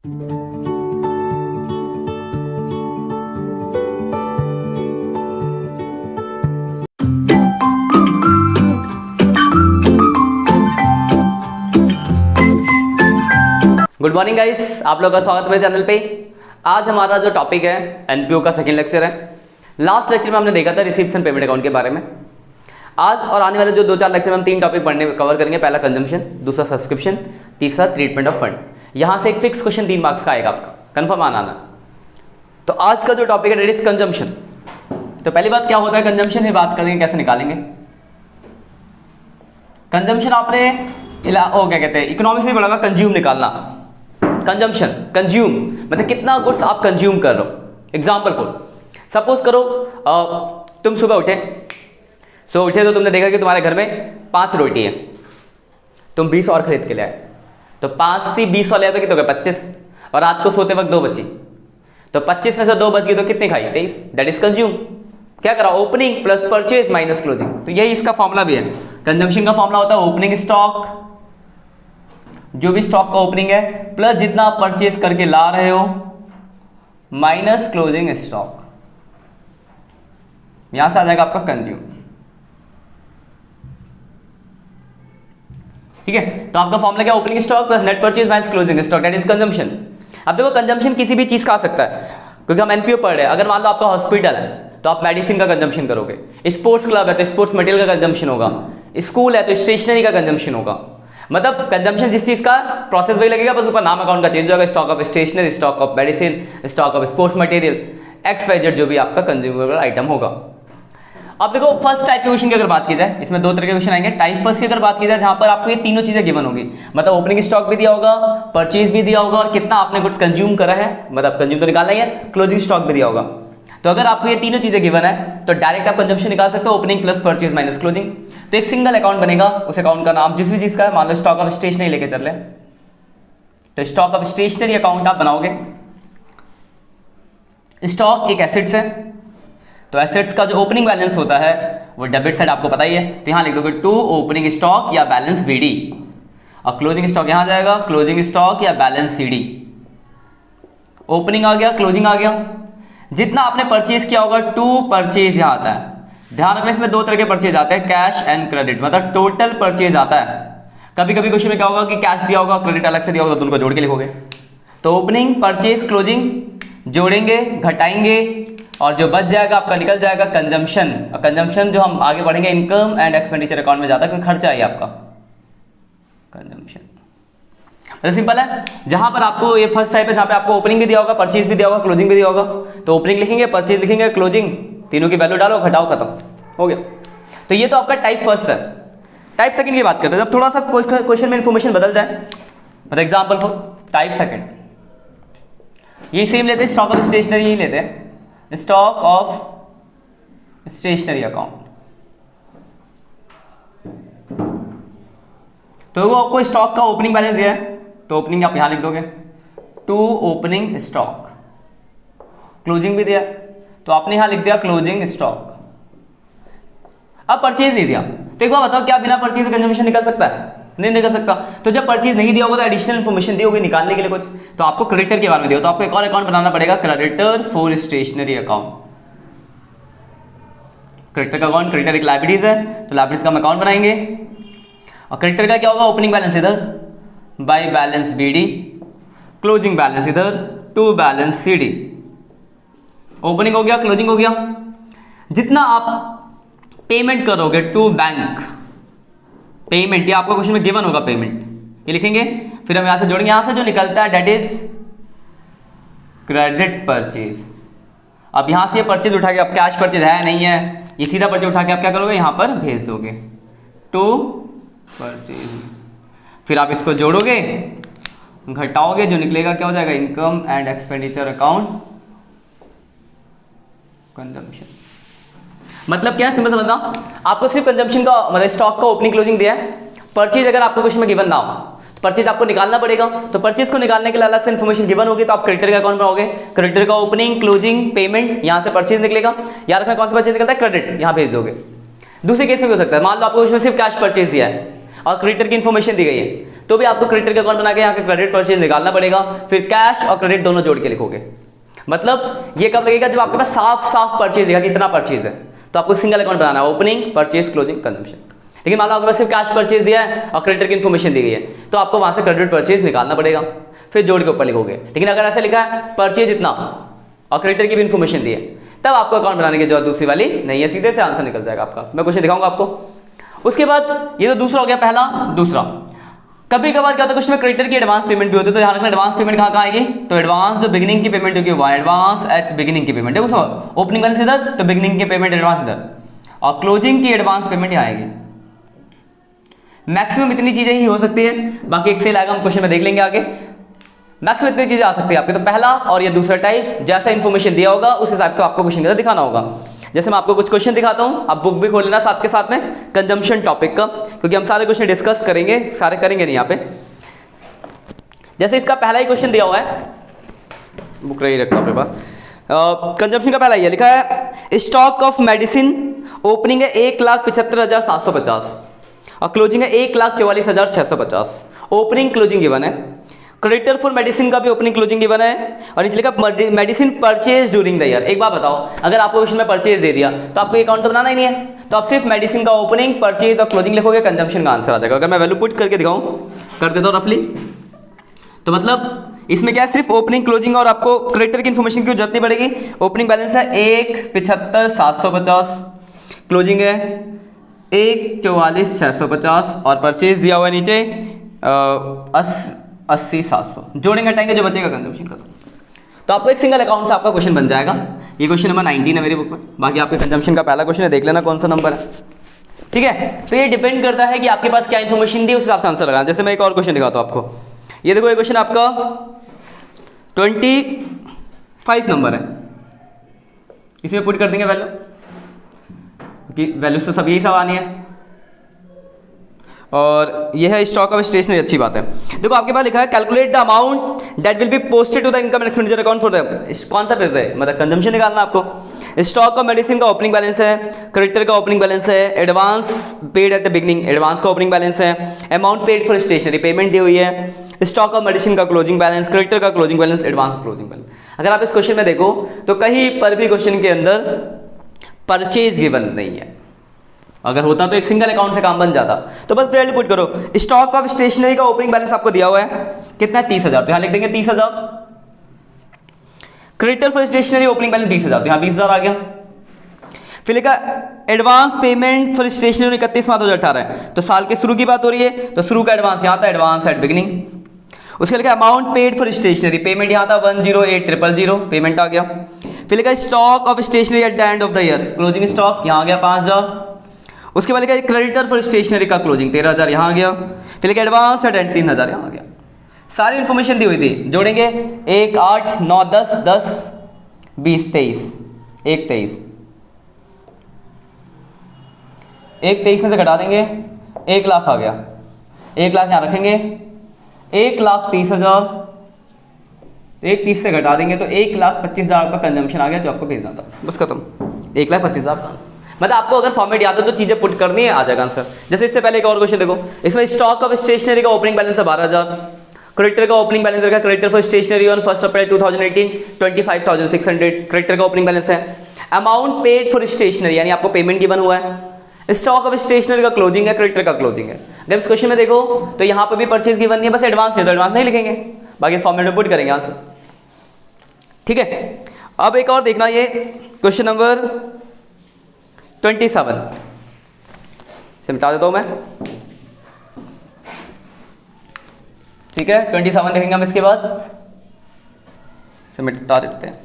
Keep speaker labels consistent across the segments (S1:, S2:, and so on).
S1: Good morning guys, आप लोगों का स्वागत है मेरे चैनल पे। आज हमारा जो टॉपिक है एनपीओ का सेकंड लेक्चर है। लास्ट लेक्चर में हमने देखा था रिसीप्शन पेमेंट अकाउंट के बारे में। आज और आने वाले जो 2-4 लेक्चर में हम 3 टॉपिक कवर करेंगे। पहला कंजम्पशन, दूसरा सब्सक्रिप्शन, तीसरा ट्रीटमेंट ऑफ फंड। यहाँ से एक फिक्स क्वेश्चन 3 मार्क्स का आएगा आपका, कंफर्म आना। तो आज का जो टॉपिक है डेट इज कंजम्पशन। तो पहली बात क्या होता है कंजम्पशन, ये बात करेंगे कैसे निकालेंगे कंजम्पशन। आपने क्या कहते हैं इकोनॉमिक्स में पढ़ा, कंज्यूम निकालना। कंजम्पशन, कंज्यूम मतलब कितना गुड्स आप कंज्यूम कर रहे हो। एग्जाम्पल फॉर सपोज करो तुम सुबह उठे तो तुमने देखा कि तुम्हारे घर में 5 रोटी है, तुम 20 और खरीद के ले आए। तो 5 थी 20 वाले आए तो कितने हो गए 25, और रात को सोते वक्त 2 बची, तो 25 में से 2 बच गई तो कितनी खाई 23। That is consume. क्या करा, opening plus purchase minus closing. तो यही इसका फॉर्मूला भी है। कंजम्पशन का फॉर्मूला होता है ओपनिंग स्टॉक, जो भी स्टॉक का ओपनिंग है, प्लस जितना आप परचेज करके ला रहे हो माइनस क्लोजिंग स्टॉक। यहां से आ जाएगा आपका कंज्यूम। ठीक है, तो आपका फॉर्मूला क्या, opening stock plus net purchase minus closing stock, that is consumption. अब देखो कंजम्पशन किसी भी चीज का आ सकता है, क्योंकि हम एनपीओ पढ़ रहे हैं। अगर मान लो आपका हॉस्पिटल है तो आप मेडिसिन का कंजम्पशन करोगे, स्पोर्ट्स क्लब है तो स्पोर्ट्स मटेरियल का कंजम्पशन होगा, स्कूल है तो स्टेशनरी का कंजम्पशन होगा। मतलब कंजम्पशन जिस चीज का प्रोसेस वही लगेगा, बस ऊपर नाम अकाउंट का चेंज होगा। Stock of stationery, stock of medicine, stock of sports material, XYZ जो भी आपका कंज्यूमेबल आइटम होगा। अब देखो फर्स्ट टाइप के क्वेश्चन की अगर बात की जाए, इसमें 2 तरह के क्वेश्चन आएंगे। टाइप फर्स्ट की अगर बात की जाए, जहां पर आपको ये तीनों चीजें गिवन होगी, मतलब ओपनिंग स्टॉक भी दिया होगा, परचेज भी दिया होगा, और कितना आपने गुड्स कंज्यूम करा है, मतलब कंज्यूम तो निकालना ही है, क्लोजिंग स्टॉक भी दिया होगा। तो अगर आपको ये तीनों चीजें गिवन है तो डायरेक्ट आप कंजम्पशन निकाल सकते हो, opening plus purchase minus closing. तो एक सिंगल अकाउंट बनेगा, उस अकाउंट का नाम जिस भी चीज का है, मान लो स्टॉक ऑफ स्टेशनरी लेके चल रहे, तो स्टॉक ऑफ स्टेशनरी अकाउंट आप बनाओगे। स्टॉक एक एसेट्स है, तो एसेट्स का जो ओपनिंग बैलेंस होता है वो डेबिट साइड आपको पता ही है, तो यहां लिख दोगे टू ओपनिंग स्टॉक या बैलेंस BD, और क्लोजिंग स्टॉक यहां जाएगा क्लोजिंग स्टॉक या बैलेंस CD। ओपनिंग आ गया, क्लोजिंग आ गया। जितना आपने परचेज किया होगा टू परचेज यहां आता है। ध्यान रखना इसमें 2 तरह के परचेज आते हैं, कैश एंड क्रेडिट, मतलब टोटल परचेज आता है। कभी कभी क्वेश्चन में क्या होगा कि कैश दिया होगा, क्रेडिट अलग से दिया होगा, तो उनको जोड़ के लिखोगे। तो ओपनिंग, परचेज, क्लोजिंग जोड़ेंगे, घटाएंगे, और जो बच जाएगा आपका निकल जाएगा कंजम्पशन। और कंजम्पशन जो हम आगे बढ़ेंगे इनकम एंड एक्सपेंडिचर अकाउंट में जाता है, क्योंकि खर्चा है आपका कंजम्पशन। सिंपल है। जहां पर आपको ये फर्स्ट टाइप है, जहां पे आपको ओपनिंग भी दिया होगा, परचेज भी दिया होगा, क्लोजिंग भी दिया होगा, तो ओपनिंग लिखेंगे, परचेज लिखेंगे, क्लोजिंग, तीनों की वैल्यू डालो, घटाओ, खत्म हो गया। तो ये तो आपका टाइप फर्स्ट है। टाइप सेकंड की बात करते हैं, जब थोड़ा सा क्वेश्चन में इंफॉर्मेशन बदल जाए, मतलब एग्जाम्पल फॉर टाइप सेकंड, ये सेम लेते हैं, स्टॉक ऑफ स्टेशनरी ही लेते हैं, स्टॉक ऑफ स्टेशनरी अकाउंट। तो वो आपको स्टॉक का ओपनिंग बैलेंस दिया है, तो ओपनिंग आप यहां लिख दोगे टू ओपनिंग स्टॉक, क्लोजिंग भी दिया तो आपने यहां लिख दिया क्लोजिंग स्टॉक। अब परचेज नहीं दिया, तो एक बार बताओ क्या बिना परचेज कंजम्पशन निकल सकता है? नहीं निकल सकता। तो जब परचेज नहीं दिया होगा तो एडिशनल इन्फॉर्मेशन दी होगी निकालने के लिए कुछ, तो आपको क्रेडिटर के बारे में दिया, तो आपको एक और अकाउंट बनाना पड़ेगा, creditor for stationery account. Creditor का अकाउंट, क्रेडिटर एक लायबिलिटीज है, तो लायबिलिटीज का हम अकाउंट बनाएंगे। और क्रेडिटर का क्या होगा, ओपनिंग बैलेंस इधर by balance BD, closing balance इधर टू बैलेंस CD। ओपनिंग हो गया, क्लोजिंग हो गया। जितना आप पेमेंट करोगे टू बैंक, पेमेंट ये आपको क्वेश्चन में गिवन होगा, पेमेंट ये लिखेंगे, फिर हम यहां से जोड़ेंगे, यहां से जो निकलता है डेट इज क्रेडिट परचेज। अब यहां से ये परचेज उठा के, अब कैश परचेज है नहीं है, ये सीधा परचेज उठा के आप क्या करोगे, यहां पर भेज दोगे टू परचेज। फिर आप इसको जोड़ोगे, घटाओगे, जो निकलेगा क्या हो जाएगा, income and expenditure account consumption. मतलब क्या, सिंपल समझना, आपको सिर्फ कंजम्पशन का मतलब स्टॉक का ओपनिंग क्लोजिंग दिया है। परचेज अगर आपको क्वेश्चन में गिवन ना हो तो परचेज आपको निकालना पड़ेगा, तो परचेज को निकालने के लिए अलग से इन्फॉर्मेशन गिवन होगी, तो आप क्रेडिटर का अकाउंट बनाओगे, क्रेडिटर का ओपनिंग, क्लोजिंग, पेमेंट, यहां से परचेज निकलेगा। याद रखना कौन सा परचेज निकलता है, क्रेडिट, यहां भेज दोगे। दूसरे केस में भी हो सकता है, मान लो आपको क्वेश्चन में सिर्फ कैश परचेज दिया है और क्रेडिटर की इन्फॉर्मेशन दी गई है, तो भी आपको क्रेडिटर का अकाउंट बना के यहाँ के क्रेडिट परचेज निकालना पड़ेगा, फिर कैश और क्रेडिट दोनों जोड़ के लिखोगे। मतलब ये कब लगेगा, जब आपके पास साफ साफ परचेज दिखा कि इतना परचेज है, तो आपको सिंगल अकाउंट बनाना है, ओपनिंग, परचेज, क्लोजिंग, कंजम्पशन। लेकिन मान लो आपके पास सिर्फ कैश परचेज दिया है और क्रेडिटर की इन्फॉर्मेशन दी गई है, तो आपको वहां से क्रेडिट परचेज निकालना पड़ेगा, फिर जोड़ के ऊपर लिखोगे। लेकिन अगर ऐसा लिखा है परचेज इतना और क्रेडिटर की भी इन्फॉर्मेशन दी है, तब आपको अकाउंट बनाने की जरूरत दूसरी वाली नहीं है, सीधे से आंसर निकल जाएगा आपका। मैं क्वेश्चन दिखाऊंगा आपको। उसके बाद ये तो दूसरा हो गया, पहला। दूसरा, कभी कभार क्या होता है क्वेश्चन में क्रेडिटर की एडवांस पेमेंट भी होती है, तो ध्यान रखना एडवांस पेमेंट कहाँ आएगी, तो एडवांस जो बिगिनिंग की पेमेंट होगी वो एडवांस एट बिगिनिंग की पेमेंट है, ओपनिंग बैलेंस इधर तो बिगिनिंग की पेमेंट एडवांस इधर, और क्लोजिंग की एडवांस पेमेंट यहाँ आएगी। मैक्सिमम इतनी चीजें ही हो सकती है, बाकी एक्सेल आएगा, हम क्वेश्चन में देख लेंगे आगे। मैक्सिमम इतनी चीजें आ सकती है आपके, तो पहला और ये दूसरा टाइप, जैसा इन्फॉर्मेशन दिया होगा उस हिसाब से आपको क्वेश्चन का दिखाना होगा। जैसे मैं आपको कुछ क्वेश्चन दिखाता हूं, आप बुक भी खोल लेना साथ के साथ में कंजम्पशन टॉपिक का, क्योंकि हम सारे क्वेश्चन डिस्कस करेंगे, सारे करेंगे नहीं यहाँ पे। जैसे इसका पहला ही क्वेश्चन दिया हुआ है, बुक रही रखा अपने पास। कंजम्पशन का पहला ये लिखा है, स्टॉक ऑफ मेडिसिन ओपनिंग है 1,75,750 और क्लोजिंग है 1,44,650। ओपनिंग क्लोजिंग गिवन है। क्रेडिटर फॉर मेडिसिन का भी ओपनिंग क्लोजिंग गिवन है, और नीचे लिखा medicine purchase during the year. एक बात बताओ, अगर आपको क्वेश्चन में परचेज दे दिया तो आपको अकाउंट तो बनाना ही नहीं है, तो आप सिर्फ मेडिसिन का ओपनिंग, परचेज और क्लोजिंग लिखोगे, कंजम्पशन का आंसर आ जाएगा। अगर मैं वैल्यू पुट करके दिखाऊं, कर देता हूं रफली, तो मतलब इसमें क्या है, सिर्फ ओपनिंग क्लोजिंग और आपको क्रेडिटर की इन्फॉर्मेशन की जरूरत नहीं पड़ेगी। ओपनिंग बैलेंस है 1,75,750, क्लोजिंग है 1,44,650 और परचेज दिया हुआ है नीचे 80,700। जोड़ेंगे हटाएंगे जो बचेगा कंजम्पशन का, तो आपको एक सिंगल अकाउंट से आपका क्वेश्चन बन जाएगा। ये क्वेश्चन नंबर 19 है मेरी बुक में, बाकी आपके कंजम्पशन का पहला क्वेश्चन है, देख लेना कौन सा नंबर है, ठीक है। तो ये डिपेंड करता है कि आपके पास क्या इन्फॉर्मेशन दी, उस हिसाब से आंसर लगाना। जैसे मैं एक और क्वेश्चन दिखाता हूं आपको, ये देखो ये क्वेश्चन आपका 25 नंबर है, इसमें पुट कर देंगे वैल्यू, कि वैल्यूज तो सब यही सब आनी है, और यह है स्टॉक ऑफ स्टेशनरी। अच्छी बात है। देखो आपके पास लिखा है calculate the amount that will be posted to the income and expenditure account for the, कौन सा पेज है, मतलब कंजम्पशन निकालना आपको। स्टॉक ऑफ मेडिसिन का ओपनिंग बैलेंस है, क्रेडिटर का ओपनिंग बैलेंस है, advance paid at the beginning, advance का ओपनिंग बैलेंस है, amount paid for stationery, payment दी हुई है, स्टॉक ऑफ मेडिसिन का क्लोजिंग बैलेंस, क्रेडिटर का closing balance, advance closing balance. अगर आप इस क्वेश्चन में देखो तो कहीं पर भी क्वेश्चन के अंदर परचेज गिवन नहीं है, अगर होता तो एक सिंगल अकाउंट से काम बन जाता। तो बस वैल्यू पुट करो, स्टॉक ऑफ स्टेशनरी का ओपनिंग बैलेंस आपको दिया हुआ है कितना है, 30,000, तो यहां लिख देंगे 30,000। Creditor for stationery opening balance 20,000, तो यहां 20,000 आ गया। फिर लिखा एडवांस पेमेंट फॉर स्टेशनरी 31 मार्च 2018 है, तो साल के शुरू की बात हो रही है, तो शुरू का एडवांस यहाँ था, एडवांस एट बिगिनिंग। उसके लिखा amount paid for stationery, payment यहाँ था 108,000, पेमेंट आ गया। फिर लिखा stock of stationery at the end of the year, closing stock यहाँ आ गया 5,000। उसके बाद लिखा क्रेडिटर फॉर स्टेशनरी का क्लोजिंग 13,000 यहाँ आ गया। फिर लिखा एडवांस एट 3,000 यहाँ आ गया। सारी इन्फॉर्मेशन दी हुई थी, जोड़ेंगे 1, 8, 9, 10, 10, 20, 23, 1, 23, 1, 23 में से घटा देंगे 1 लाख आ गया, 1 लाख यहाँ रखेंगे, 1,30,000, 1,30 से घटा देंगे तो 1,25,000 का कंजम्पशन आ गया जो आपको भेजना था, बस खत्म। 1,25,000 का आंसर, मतलब आपको अगर फॉर्मेट याद हो तो चीजें पुट करनी है, आ जाएगा आंसर। जैसे इससे पहले एक और क्वेश्चन देखो, इसमें स्टॉक ऑफ स्टेशनरी का ओपनिंग बैलेंस है 12,000, क्रेडिटर का ओपनिंग बैलेंस रखा, क्रेडिटर फॉर स्टेशनरी ऑन 1 अप्रैल 2018 25,600, क्रेडिटर का ओपनिंग बैलेंस है। अमाउंट पेड फॉर स्टेशनरी यानी आपको पेमेंट गिवन हुआ है। स्टॉक ऑफ स्टेशनरी का क्लोजिंग है, क्रेडिटर का क्लोजिंग है। अगर इस क्वेश्चन में देखो तो यहाँ पे भी परचेज गिवन नहीं है, बस एडवांस नहीं, तो एडवांस नहीं लिखेंगे, बाकी फॉर्मेट में पुट करेंगे आंसर, ठीक है। अब एक और देखना, ये क्वेश्चन नंबर 27 से मिटा देता हूं मैं, ठीक है। 27 देखेंगे हम, इसके बाद से मिटा देते हैं।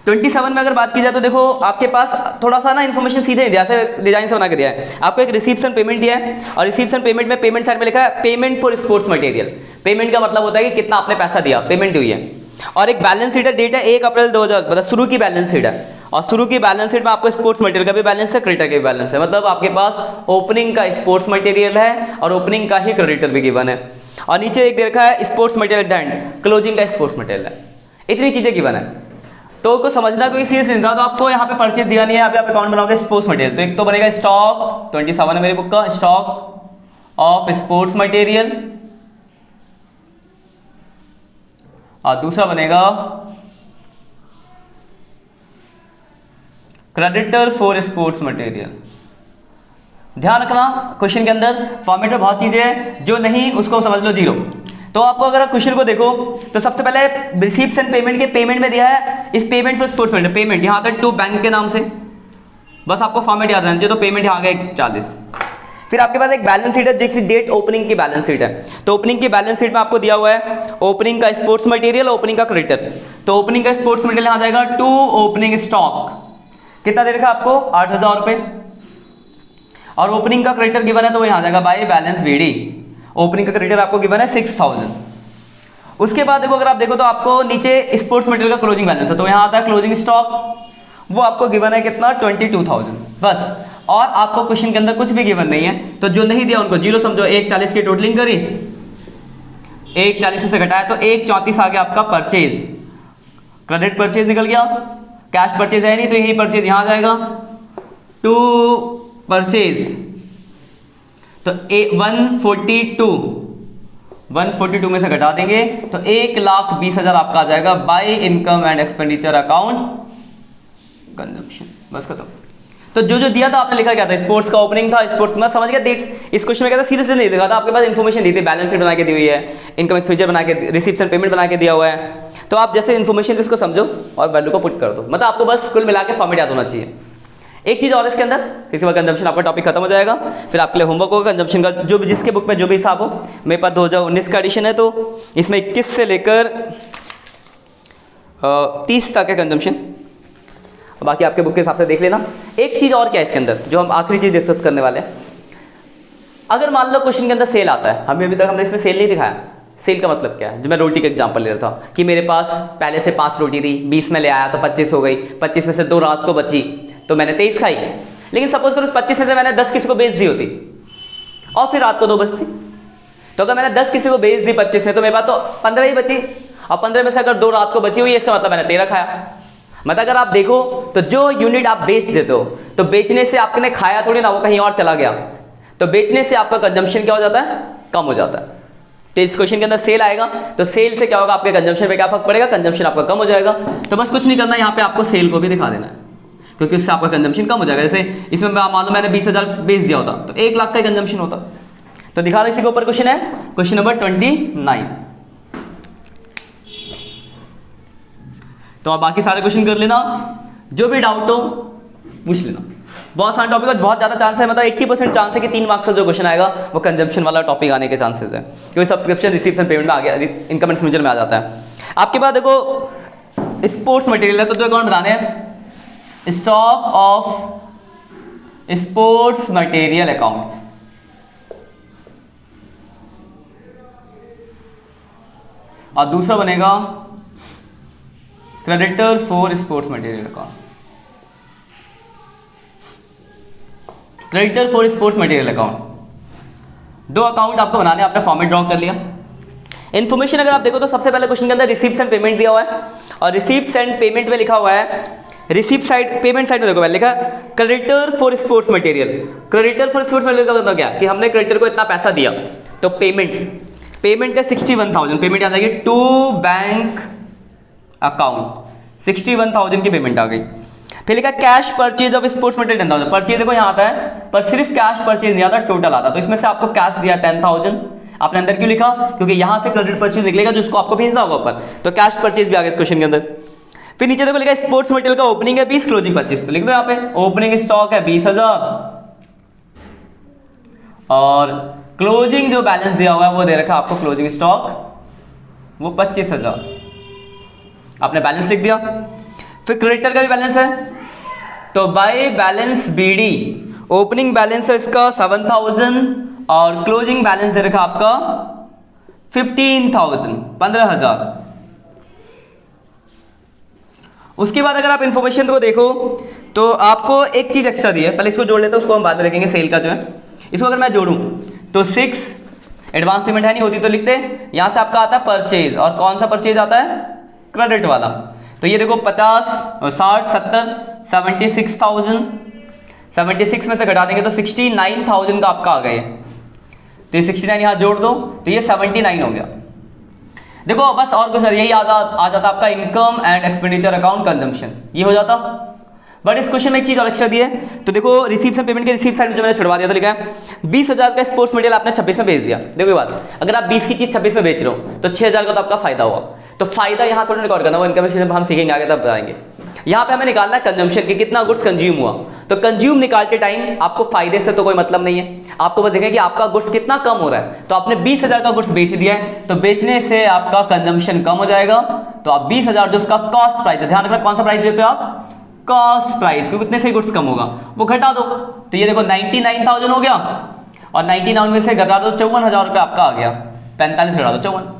S1: तो 27 में अगर बात की जाए तो देखो आपके पास थोड़ा सा ना इन्फॉर्मेशन सीधे नहीं दिया, ऐसे डिजाइन से बना के दिया है। आपको एक रिसीप्शन पेमेंट दिया है, और रिसीप्शन पेमेंट में पेमेंट साइड में लिखा है payment for sports material. Payment का मतलब होता है कि कितना आपने पैसा दिया, पेमेंट हुई है। और एक बैलेंस शीट है, डेट है 1 अप्रैल 2000, मतलब शुरू की बैलेंस शीट है, और शुरू की बैलेंस शीट में आपको स्पोर्ट्स मटेरियल का भी बैलेंस है, क्रेडिटर का भी बैलेंस है। मतलब आपके पास ओपनिंग का स्पोर्ट्स मटेरियल है और ओपनिंग का ही क्रेडिटर भी गिवन है, और नीचे एक दे रखा है sports material at the and, closing का स्पोर्ट्स मटेरियल है। इतनी चीजें गिवन है। तो को समझना कोई सीरियस नहीं था, तो आपको यहाँ पे परचेज दिया नहीं है, यहाँ पे आप अकाउंट बनाओगे स्पोर्ट्स मटेरियल, तो एक तो बनेगा स्टॉक 27 है मेरी बुक का, स्टॉक ऑफ स्पोर्ट्स मटेरियल, और दूसरा बनेगा क्रेडिटर फॉर स्पोर्ट्स मटेरियल। ध्यान रखना क्वेश्चन के अंदर फॉर्मेट में बहुत चीजें हैं, जो नहीं उसको समझ लो जीरो। तो आपको अगर आप क्वेश्चन को देखो तो सबसे पहले रिसीप्ट्स एंड पेमेंट के पेमेंट में दिया है इस payment for sports material, payment यहाँ तक टू बैंक के नाम से, बस आपको फॉर्मेट याद रहना चाहिए। तो पेमेंट यहाँ आ गया 40। फिर आपके पास एक बैलेंस शीट है जिसकी डेट ओपनिंग की बैलेंस शीट है, तो ओपनिंग की बैलेंस शीट में आपको दिया हुआ है ओपनिंग का स्पोर्ट्स मटेरियल, ओपनिंग का क्रेडिटर। तो ओपनिंग का स्पोर्ट्स मटेरियल आ जाएगा टू ओपनिंग स्टॉक, कितना दे रखा आपको 8000 रुपए, और ओपनिंग का क्रेडिटर गिवन है तो यहाँ आ जाएगा बाय बैलेंस बीडी, ओपनिंग का क्रेडिटर आपको गिवन है 6000। उसके बाद देखो अगर आप देखो तो आपको नीचे स्पोर्ट्स मटेरियल का क्लोजिंग बैलेंस है, तो यहाँ आता है क्लोजिंग स्टॉक, वो आपको गिवन है कितना 22000 बस। और आपको क्वेश्चन के अंदर कुछ भी गिवन नहीं है, तो जो नहीं दिया उनको जीरो समझो। 140 की टोटलिंग करी, 140 में से घटाया तो 134 आ गया आपका परचेज, क्रेडिट परचेज निकल गया, कैश परचेज है नहीं तो यही परचेज यहाँ आ जाएगा टू परचेज, तो 142 में से घटा देंगे तो 1,20,000 आपका आ जाएगा by income and expenditure account consumption, बस खत्म। तो जो जो दिया था आपने लिखा क्या था, स्पोर्ट्स का ओपनिंग था, स्पोर्ट्स में समझ गया डेट, इस क्वेश्चन में क्या था सीधे से नहीं दिखा था, आपके पास इन्फॉर्मेशन दी थी, बैलेंस शीट बना के दी हुई है, इनकम एक्सपेंडिचर बना के, रिसीप्ट्स एंड पेमेंट बना के दिया हुआ है। तो आप जैसे इन्फॉर्मेशन इसको समझो और वैल्यू को पुट कर दो, मतलब आपको बस कुल मिला के फॉर्मेट याद होना चाहिए। एक चीज और इसके अंदर, किसी बार कंजम्पशन आपका टॉपिक खत्म हो जाएगा, फिर आपके लिए होमवर्क होगा कंजम्पशन का, जो भी जिसके बुक में जो भी हिसाब हो। मेरे पास 2019 का एडिशन है तो इसमें 21 से लेकर 30 तक है कंजम्पशन, बाकी आपके बुक के हिसाब से देख लेना। एक चीज और क्या है इसके अंदर जो हम आखिरी चीज डिस्कस करने वाले हैं, अगर मान लो क्वेश्चन के अंदर सेल आता है, हमें अभी तक हमने इसमें सेल नहीं दिखाया। सेल का मतलब क्या है, जो मैं रोटी का एग्जांपल ले रहा था कि मेरे पास पहले से 5 रोटी थी, 20 में ले आया तो 25 हो गई, 25 में से 2 रात को बची तो मैंने 23 खाई। लेकिन सपोज करो उस 25 में से मैंने 10 किसी को बेच दी होती और फिर रात को 2 बचती, तो अगर मैंने 10 किसी को बेच दी 25 में तो मेरे पास तो 15 ही बची, और 15 में से अगर 2 रात को बची हुई है इसका मतलब मैंने 13 खाया। मतलब अगर आप देखो तो जो यूनिट आप बेच देते हो तो बेचने से आपने खाया थोड़ी ना, वो कहीं और चला गया, तो बेचने से आपका कंजम्पशन क्या हो जाता है, कम हो जाता है। तो इस क्वेश्चन के अंदर सेल आएगा तो सेल से क्या होगा, आपके कंजम्पशन पे क्या फर्क पड़ेगा, कंजम्पशन आपका कम हो जाएगा। तो बस कुछ नहीं करना, यहाँ पे आपको सेल को भी दिखा देना है क्योंकि उससे आपका कंजम्पशन कम हो जाएगा। जैसे इसमें मान लो मैंने 20,000 बेच दिया होता तो 1 लाख का कंजम्पशन होता। तो दिखा दो, इसी के ऊपर क्वेश्चन है, क्वेश्चन नंबर 29। तो आप बाकी सारे क्वेश्चन कर लेना, जो भी डाउट हो पूछ लेना। बहुत सारे टॉपिक का बहुत ज़्यादा चांस है, मतलब 80% चांस है कि 3 मार्क्स का जो क्वेश्चन आएगा वो कंजम्पशन वाला टॉपिक आने के चांसेस है, क्योंकि सब्सक्रिप्शन रिसीप्ट एंड पेमेंट में आ गया, इनकम एंड एक्सपेंडिचर में आ जाता है। आपके पास देखो स्पोर्ट्स मटेरियल है तो 2 अकाउंट बनाने हैं, stock of sports material account, और दूसरा बनेगा creditor for sports material account, creditor for sports material account. 2 account आपको बनाने, आपने फॉर्मेट ड्रॉ कर लिया। इन्फॉर्मेशन अगर आप देखो तो सबसे पहले क्वेश्चन के अंदर रिसीप्ट्स एंड पेमेंट दिया हुआ है, और रिसीप्ट्स एंड पेमेंट में लिखा हुआ है, रिसीप्ट साइड पेमेंट साइड में देखो पहले लिखा creditor for sports material. Creditor for sports material का मतलब क्या कि हमने क्रेडिटर को इतना पैसा दिया, तो पेमेंट है 61,000, पेमेंट आ जाएगी टू बैंक अकाउंट, 61,000 की पेमेंट आ गई। फिर लिखा cash purchase of sports material 10,000, purchase देखो यहाँ आता है पर सिर्फ कैश परचेज नहीं आता, टोटल आता, तो इसमें से आपको कैश दिया 10,000, आपने अंदर क्यों लिखा, क्योंकि यहाँ से क्रेडिट परचेज निकलेगा जो उसको आपको भेजना होगा ऊपर, तो कैश परचेज भी आ गया इस क्वेश्चन के अंदर। फिर नीचे देखो लिखा स्पोर्ट्स मटेरियल का ओपनिंग है 20, क्लोजिंग 25, तो लिख दो यहाँ पे ओपनिंग स्टॉक है 20,000 और क्लोजिंग जो बैलेंस दिया हुआ है वो दे रखा है आपको क्लोजिंग स्टॉक वो 25,000, आपने बैलेंस लिख दिया। फिर क्रेडिटर का भी बैलेंस है तो by balance BD, opening balance है इसका 7,000 और क्लोजिंग बैलेंस दे रखा आपका 15,000। उसके बाद अगर आप इन्फॉर्मेशन को देखो तो आपको एक चीज एक्स्ट्रा दी है, पहले इसको जोड़ लेते हैं, उसको हम बाद में देखेंगे। सेल का जो है इसको अगर मैं जोड़ूं तो 6 एडवांस पेमेंट है नहीं होती तो लिखते, यहां से आपका आता है परचेज, और कौन सा परचेज आता है, क्रेडिट वाला। तो ये देखो 50, 60, 70, 76,000, 76 में से घटा देंगे तो 69,000 का आपका आ गया। तो ये 69 यहाँ जोड़ दो तो ये 79 हो गया। देखो बस और कुछ यही आ जाता आपका income and expenditure account consumption, ये हो जाता। बट इस क्वेश्चन में एक चीज और एक्स्ट्रा दी है। तो देखो रिसीप्ट एंड पेमेंट के रिसीप्ट साइड में जो मैंने छुड़वा दिया था, लिखा है 20,000 का स्पोर्ट्स मटेरियल आपने 26 में बेच दिया। देखो ये बात, अगर आप 20 की चीज 26 में बेच रहे हो तो 6,000 का तो आपका फायदा हुआ। तो फायदा यहाँ थोड़ा रिकॉर्ड करना, वो इनकम हम सीखेंगे आगे तब बताएंगे। यहाँ पे हमें निकालना है कंजम्पशन के, कितना गुड्स कंज्यूम हुआ। तो कंज्यूम निकालते टाइम आपको फायदे से तो कोई मतलब नहीं है, आपको बस देखें कि आपका गुड्स कितना कम हो रहा है। तो आपने 20,000 का गुड्स बेच दिया है तो बेचने से आपका कंजम्पशन कम हो जाएगा। तो आप 20,000 जो उसका कॉस्ट प्राइस है, ध्यान रखना कौन सा प्राइस देते हो आप, कॉस्ट प्राइस, क्योंकि कितने से गुड्स कम होगा वो घटा दो। तो ये देखो 99,000 हो गया और 99 में से घटा दो 54,000 रुपये आपका आ गया, 45 घटा दो 54,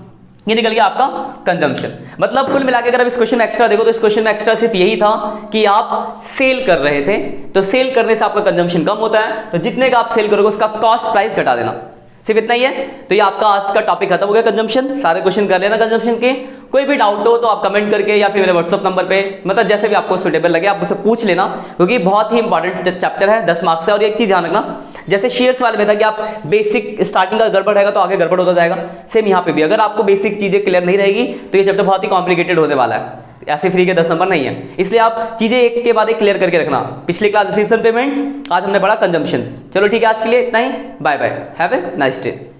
S1: ये निकल गया आपका कंजम्पशन। मतलब कुल मिलाकर अगर आप इस क्वेश्चन में एक्स्ट्रा देखो तो इस क्वेश्चन में एक्स्ट्रा सिर्फ यही था कि आप सेल कर रहे थे, तो सेल करने से आपका कंजम्पशन कम होता है, तो जितने का आप सेल करोगे उसका कॉस्ट प्राइस घटा देना, सिर्फ इतना ही है। तो ये आपका आज का टॉपिक खत्म हो गया कंजम्पशन। सारे क्वेश्चन कर लेना कंजम्पशन के। कोई भी डाउट हो तो आप कमेंट करके या फिर मेरे व्हाट्सएप नंबर पे, मतलब जैसे भी आपको सुटेबल लगे आप मुझसे पूछ लेना, क्योंकि बहुत ही इंपॉर्टेंट चैप्टर है, 10 मार्क्स से। और एक चीज ध्यान रखना, जैसे शेयर्स वाले में था कि आप बेसिक स्टार्टिंग का गड़बड़ रहेगा तो आगे गड़बड़ होता जाएगा, सेम यहाँ पे भी अगर आपको बेसिक चीजें क्लियर नहीं रहेगी तो ये चैप्टर बहुत ही कॉम्प्लिकेटेड होने वाला है। ऐसे फ्री के 10 नंबर नहीं है, इसलिए आप चीजें एक के बाद एक क्लियर करके रखना। पिछली क्लास रिसीप्शन पेमेंट, आज हमने पढ़ा कंजम्पशंस। चलो ठीक है, आज के लिए इतना ही, bye bye, have a nice day.